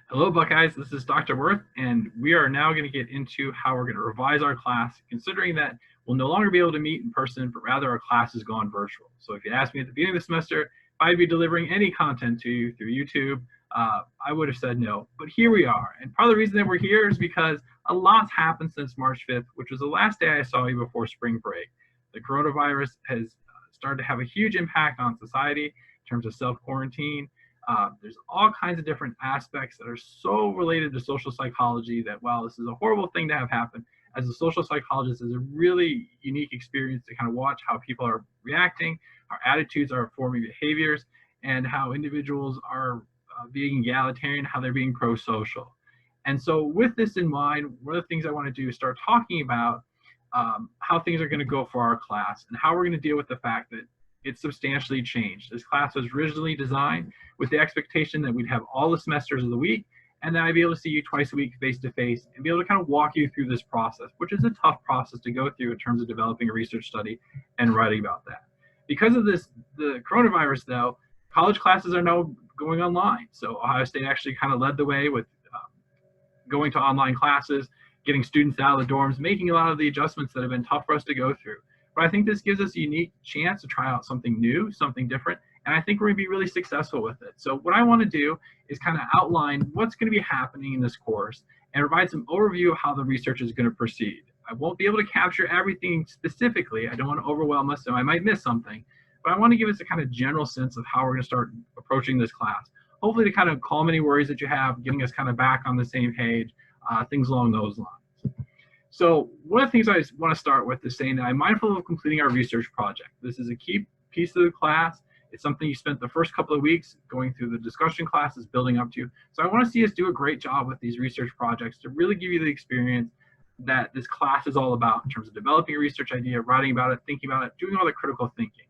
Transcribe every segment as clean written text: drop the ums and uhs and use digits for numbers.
Hello, Buckeyes. This is Dr. Worth, and we are now going to get into how we're going to revise our class, considering that we'll no longer be able to meet in person, but rather our class has gone virtual. So if you asked me at the beginning of the semester if I'd be delivering any content to you through YouTube, I would have said no. But here we are. And part of the reason that we're here is because a lot's happened since March 5th, which was the last day I saw you before spring break. The coronavirus has started to have a huge impact on society in terms of self-quarantine. There's all kinds of different aspects that are so related to social psychology that while this is a horrible thing to have happen, as a social psychologist, it's a really unique experience to kind of watch how people are reacting, how attitudes are forming behaviors, and how individuals are being egalitarian, how they're being pro-social. And so with this in mind, one of the things I want to do is start talking about how things are going to go for our class and how we're going to deal with the fact that it's substantially changed. This class was originally designed with the expectation that we'd have all the semesters of the week, and then I'd be able to see you twice a week face-to-face and be able to kind of walk you through this process, which is a tough process to go through in terms of developing a research study and writing about that. Because of this, the coronavirus though, college classes are now going online. So Ohio State actually kind of led the way with going to online classes, getting students out of the dorms, making a lot of the adjustments that have been tough for us to go through. But I think this gives us a unique chance to try out something new, something different, and I think we're going to be really successful with it. So what I want to do is kind of outline what's going to be happening in this course and provide some overview of how the research is going to proceed. I won't be able to capture everything specifically. I don't want to overwhelm us, so I might miss something, but I want to give us a kind of general sense of how we're going to start approaching this class. Hopefully to kind of calm any worries that you have, getting us kind of back on the same page, things along those lines. So one of the things I want to start with is saying that I'm mindful of completing our research project. This is a key piece of the class. It's something you spent the first couple of weeks going through the discussion classes, building up to. So I want to see us do a great job with these research projects to really give you the experience that this class is all about in terms of developing a research idea, writing about it, thinking about it, doing all the critical thinking.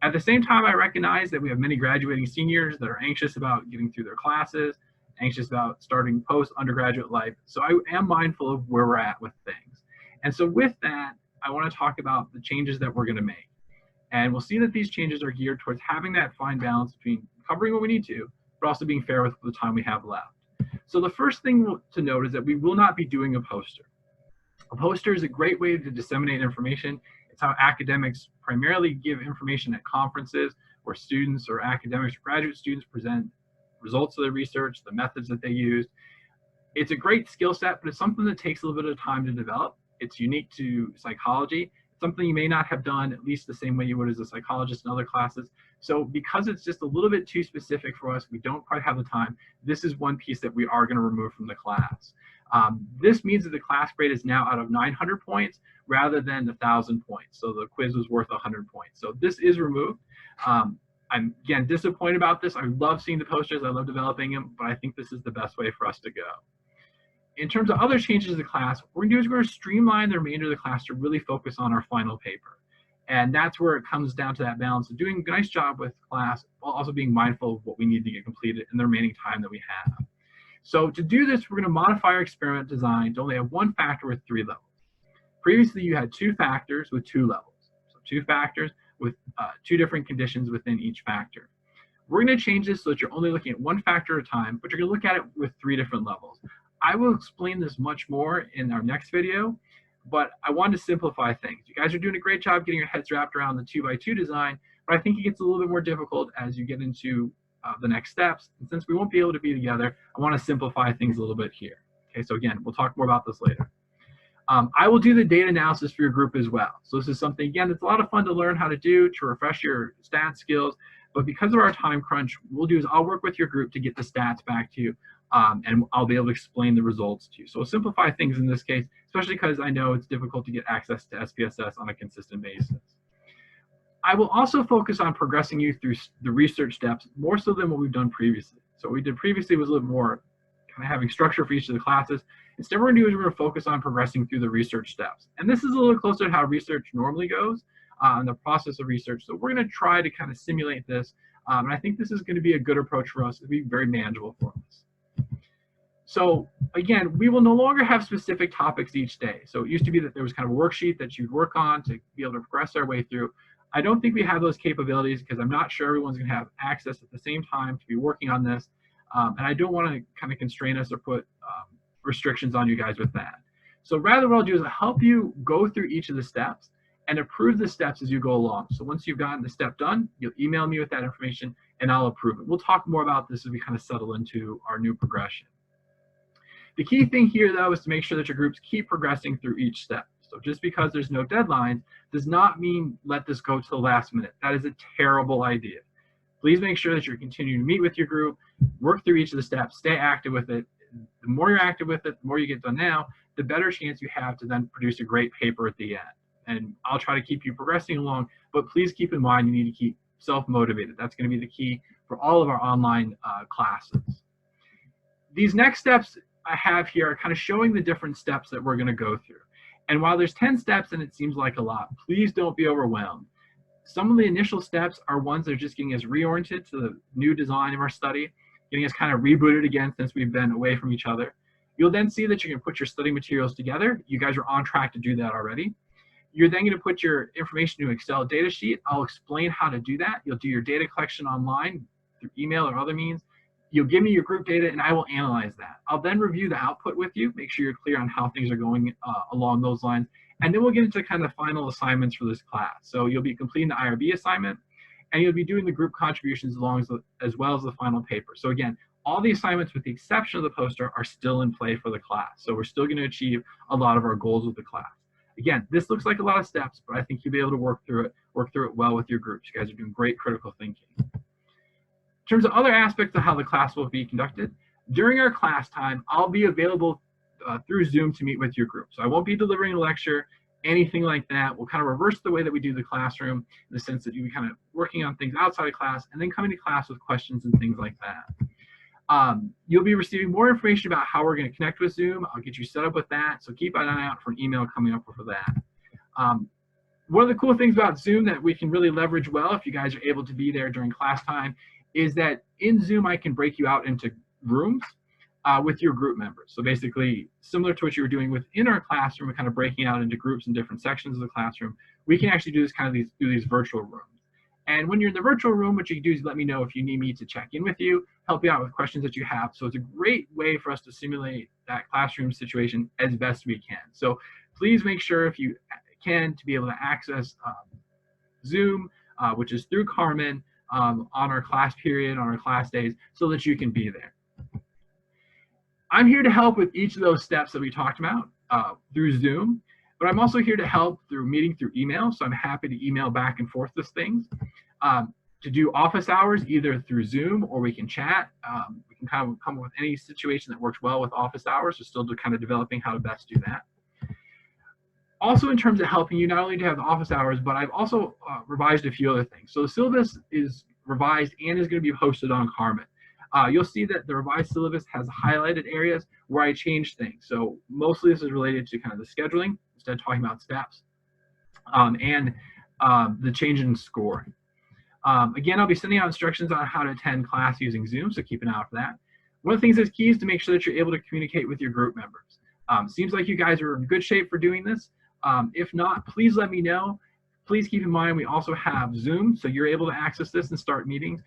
At the same time, I recognize that we have many graduating seniors that are anxious about getting through their classes, anxious about starting post-undergraduate life. So I am mindful of where we're at with things. And so with that, I want to talk about the changes that we're going to make. And we'll see that these changes are geared towards having that fine balance between covering what we need to, but also being fair with the time we have left. So the first thing to note is that we will not be doing a poster. A poster is a great way to disseminate information. It's how academics primarily give information at conferences where students or academics or graduate students present results of their research, the methods that they used. It's a great skill set, but it's something that takes a little bit of time to develop. It's unique to psychology. It's something you may not have done at least the same way you would as a psychologist in other classes. So because it's just a little bit too specific for us, we don't quite have the time, this is one piece that we are going to remove from the class. This means that the class grade is now out of 900 points rather than 1,000 points. So the quiz was worth 100 points. So this is removed. I'm, again, disappointed about this. I love seeing the posters. I love developing them, but I think this is the best way for us to go. In terms of other changes to the class, what we're going to do is we're going to streamline the remainder of the class to really focus on our final paper. And that's where it comes down to that balance of doing a nice job with class while also being mindful of what we need to get completed in the remaining time that we have. So to do this, we're going to modify our experiment design to only have one factor with 3 levels. Previously, you had 2 factors with 2 levels. So 2 factors with 2 different conditions within each factor. We're going to change this so that you're only looking at 1 factor at a time, but you're going to look at it with 3 different levels. I will explain this much more in our next video, but I wanted to simplify things. You guys are doing a great job getting your heads wrapped around the 2x2 design, but I think it gets a little bit more difficult as you get into the next steps. And since we won't be able to be together, I want to simplify things a little bit here. Okay, so again, we'll talk more about this later. I will do the data analysis for your group as well. So this is something, again, that's a lot of fun to learn how to do to refresh your stats skills. But because of our time crunch, what we'll do is I'll work with your group to get the stats back to you, and I'll be able to explain the results to you. So we'll simplify things in this case, especially because I know it's difficult to get access to SPSS on a consistent basis. I will also focus on progressing you through the research steps more so than what we've done previously. So what we did previously was a little more kind of having structure for each of the classes. Instead, what we're going to do is we're going to focus on progressing through the research steps. And this is a little closer to how research normally goes in the process of research. So we're going to try to kind of simulate this. And I think this is going to be a good approach for us. It'll be very manageable for us. So again, we will no longer have specific topics each day. So it used to be that there was kind of a worksheet that you'd work on to be able to progress our way through. I don't think we have those capabilities because I'm not sure everyone's going to have access at the same time to be working on this. And I don't want to kind of constrain us or put restrictions on you guys with that. So rather what I'll do is I'll help you go through each of the steps and approve the steps as you go along. So once you've gotten the step done, you'll email me with that information and I'll approve it. We'll talk more about this as we kind of settle into our new progression. The key thing here, though, is to make sure that your groups keep progressing through each step. So just because there's no deadline does not mean let this go to the last minute. That is a terrible idea. Please make sure that you're continuing to meet with your group, work through each of the steps, stay active with it. The more you're active with it, the more you get done now, the better chance you have to then produce a great paper at the end. And I'll try to keep you progressing along, but please keep in mind you need to keep self-motivated. That's going to be the key for all of our online classes. These next steps I have here are kind of showing the different steps that we're going to go through. And while there's 10 steps and it seems like a lot, please don't be overwhelmed. Some of the initial steps are ones that are just getting us reoriented to the new design of our study, getting us kind of rebooted again since we've been away from each other. You'll then see that you can put your study materials together. You guys are on track to do that already. You're then going to put your information into an Excel data sheet. I'll explain how to do that. You'll do your data collection online through email or other means. You'll give me your group data and I will analyze that. I'll then review the output with you, make sure you're clear on how things are going along those lines. And then we'll get into kind of final assignments for this class. So you'll be completing the IRB assignment and you'll be doing the group contributions as well as the final paper. So again, all the assignments with the exception of the poster are still in play for the class. So we're still going to achieve a lot of our goals with the class. Again, this looks like a lot of steps, but I think you'll be able to work through it well with your groups. You guys are doing great critical thinking. In terms of other aspects of how the class will be conducted, during our class time, I'll be available through Zoom to meet with your group. So I won't be delivering a lecture, anything like that. We'll kind of reverse the way that we do the classroom in the sense that you'll be kind of working on things outside of class and then coming to class with questions and things like that. You'll be receiving more information about how we're going to connect with Zoom. I'll get you set up with that. So keep an eye out for an email coming up for that. One of the cool things about Zoom that we can really leverage well if you guys are able to be there during class time is that in Zoom, I can break you out into rooms with your group members. So basically, similar to what you were doing within our classroom, we're kind of breaking out into groups in different sections of the classroom. We can actually do this kind of through these virtual rooms. And when you're in the virtual room, what you can do is let me know if you need me to check in with you, help you out with questions that you have. So it's a great way for us to simulate that classroom situation as best we can. So please make sure if you can to be able to access Zoom, which is through Carmen, on our class period, on our class days, so that you can be there. I'm here to help with each of those steps that we talked about through Zoom, but I'm also here to help through meeting through email. So I'm happy to email back and forth those things. To do office hours, either through Zoom or we can chat. We can kind of come up with any situation that works well with office hours. We're still kind of developing how to best do that. Also, in terms of helping you, not only to have the office hours, but I've also revised a few other things. So the syllabus is revised and is going to be posted on Carmen. You'll see that the revised syllabus has highlighted areas where I changed things. So mostly this is related to kind of the scheduling, instead of talking about steps, and the change in scoring. Again, I'll be sending out instructions on how to attend class using Zoom, so keep an eye out for that. One of the things that's key is to make sure that you're able to communicate with your group members. Seems like you guys are in good shape for doing this. If not, please let me know. Please keep in mind we also have Zoom, so you're able to access this and start meetings.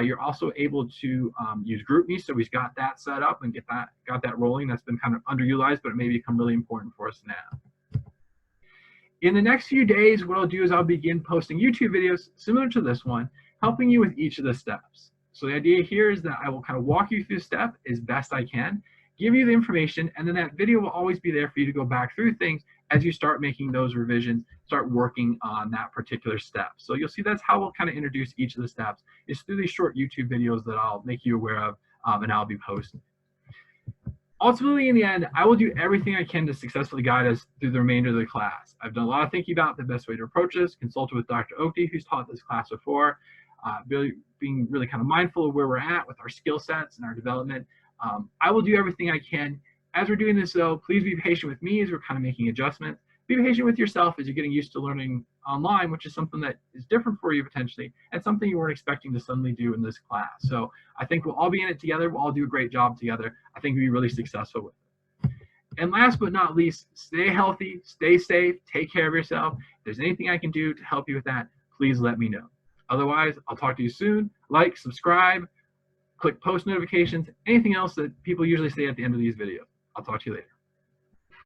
You're also able to use GroupMe, so we've got that set up and got that rolling. That's been kind of underutilized, but it may become really important for us now. In the next few days, what I'll do is I'll begin posting YouTube videos similar to this one, helping you with each of the steps. So the idea here is that I will kind of walk you through the step as best I can, give you the information, and then that video will always be there for you to go back through things as you start making those revisions, start working on that particular step. So you'll see that's how we'll kind of introduce each of the steps, is through these short YouTube videos that I'll make you aware of and I'll be posting. Ultimately, in the end, I will do everything I can to successfully guide us through the remainder of the class. I've done a lot of thinking about the best way to approach this, consulted with Dr. Oakey, who's taught this class before, being really kind of mindful of where we're at with our skill sets and our development. I will do everything I can. As we're doing this, though, please be patient with me as we're kind of making adjustments. Be patient with yourself as you're getting used to learning online, which is something that is different for you potentially, and something you weren't expecting to suddenly do in this class. So I think we'll all be in it together. We'll all do a great job together. I think we'll be really successful with it. And last but not least, stay healthy, stay safe, take care of yourself. If there's anything I can do to help you with that, please let me know. Otherwise, I'll talk to you soon. Like, subscribe, click post notifications, anything else that people usually say at the end of these videos. I'll talk to you later.